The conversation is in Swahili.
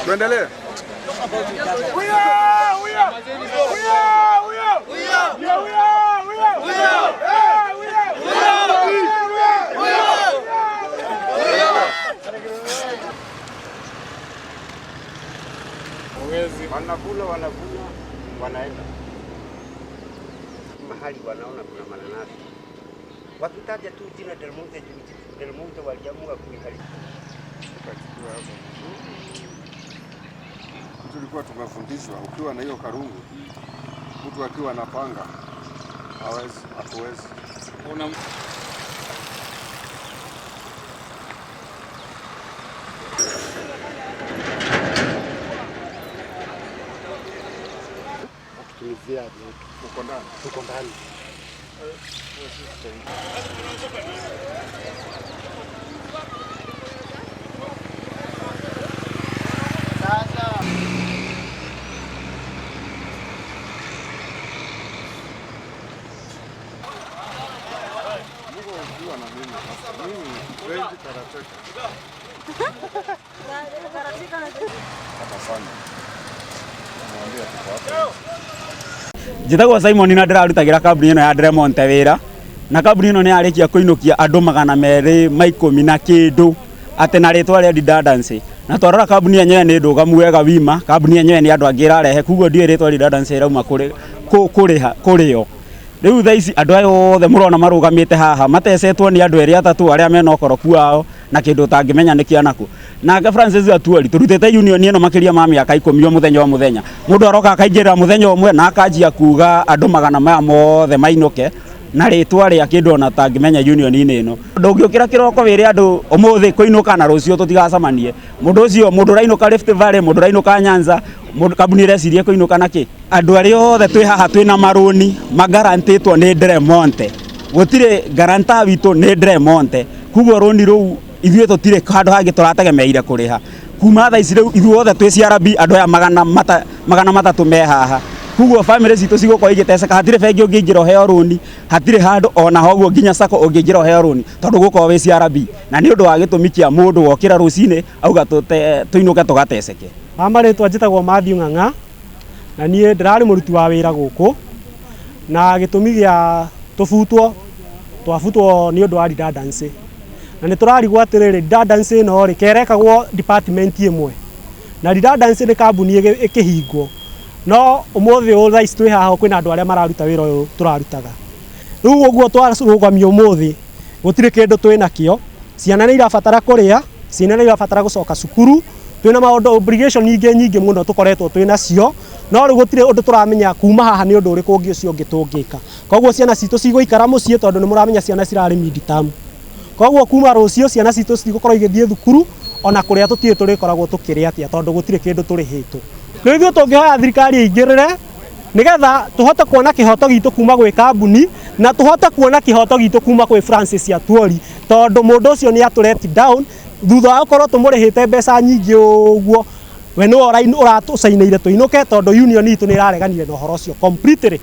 Tuendelee. Wanakula wanaenda mahali wanaona kuna mananasi, wakitaja tu jina Del Monte waliamua kuihalisi. Tulikuwa tumefundishwa ukiwa na hiyo karungu, mtu akiwa na panga hatuwezi. Tuko ndani. Njitagwo Simon na ndĩrarutagira kambuni ĩno ya Del Monte wĩra, na kambuni ĩno nĩ yarĩkia kũinũkia andũ 210 na kĩndũ atĩ na rĩtwa rĩa redundancy, na twarora kambuni yenyewe nĩ ndũgamu wega wima, kambuni yenyewe nĩ andũ angĩ ĩrarehe, koguo ndiũĩ rĩtwa redundancy ĩrauma kũrĩo. Rĩu thaa ici andũ aya othe mũrona marũgamĩte haha matecetwo nĩ andũ erĩ atatũ arĩa mena ũkoroku wao na kĩndũ ũtangĩmenya nĩ kĩanakũ. Nake Francis Atwoli tũrutĩte union ĩno makĩria ma mĩaka 10 o mũthenya. Mũndũ aroka akaingĩrĩra mũthenya ũmwe na akanjia kuga andũ 100 maya mothe mainũke na rĩtwa rĩa kĩndũ ona tangĩmenya union-inĩ ĩno. Ndũngĩũkĩra kĩroko wĩre andũ ũmũthĩ kũinũka na rũciũ tũtigacemanie. Mũndũ ũcio mũndũ ũrainũka Rift Valley, mũndũ ũrainũka Nyanza, kambuni ĩreciria kũinũka na kĩ? Andũ arĩa othe twĩ haha twĩna marũni magarantĩtwo nĩ Del Monte. Gũtirĩ garanta witũ nĩ Del Monte. Koguo rũni rũu ithuĩ tũtirĩ handũ hangĩ tũrategemeire kũrĩha. Kuma thaa ici rĩu ithuĩ othe twĩ CRB andũ aya 300 me haha. Koguo family citũ cigũkorwo igĩteceka, hatirĩ bengi ũngĩingĩra ũheo rũni, hatirĩ handũ ona hoguo nginya sako ũngĩingĩra ũheo rũni tondũ gũkorwo wĩ CRB, na nĩ ũndũ wa gĩtũmi kĩa mũndũ wokĩra rũcinĩ auga tũinũke tũgateceke. Marĩtwa njĩtagwo Matthew Ng'ang'a na niĩ ndĩrarĩ mũruti wa wĩra gũkũ, na gĩtũmi gĩa twabutwo nĩ ũndũ wa redundancy, na nĩ tũrarigwo atĩrĩrĩ redundancy ĩno rĩ kerekagwo department ĩmwe, na redundancy nĩ kambuni ĩkĩhingwo, no ũmũthĩ ũyũ thaa ici twĩ haha kwĩna andũ arĩa mararuta wĩra ũyũ tũrarutaga. Rĩu ũguo twarũgamio ũmũthĩ gũtirĩ kĩndũ twĩna kĩo, ciana nĩ irabatara kũrĩa, ciana nĩ irabatara gũcoka cukuru, twĩna maũndũ obligation nyingĩ mũno tũkoretwo twĩna cio, no rĩu gũtirĩ ũndũ tũramenya kuma haha nĩ ũndũ ũrĩkũ ũngĩ ũcio ũngĩ tũngĩka. Koguo ciana citũ cigũikara mũciĩ tondũ nĩ mũramenya ciana cirarĩ mid-term. Koguo kuma rũciũ ciana citũ citigũkorwo igĩthiĩ thukuru ona kũrĩa tũtirĩ tũrĩkoragwo tũkĩrĩa atĩa tondũ gũtirĩ kĩndũ tũrĩhĩtwo. Rĩu ithuĩ tũngĩhoya thirikari ĩingĩrĩre nĩgetha tũhote kuona kĩhoto gitũ kuma gwĩ kambuni na tũhote kuona kĩhoto gitũ kuma gwĩ Francis Atwoli, tondũ mũndũ ũcio nĩ atũ let down thutha wa gũkorwo tũmũrĩhĩte mbeca nyingĩ ũguo, we no uratucainire tuinuke tondu union itu ni irareganire na uhoro ucio completely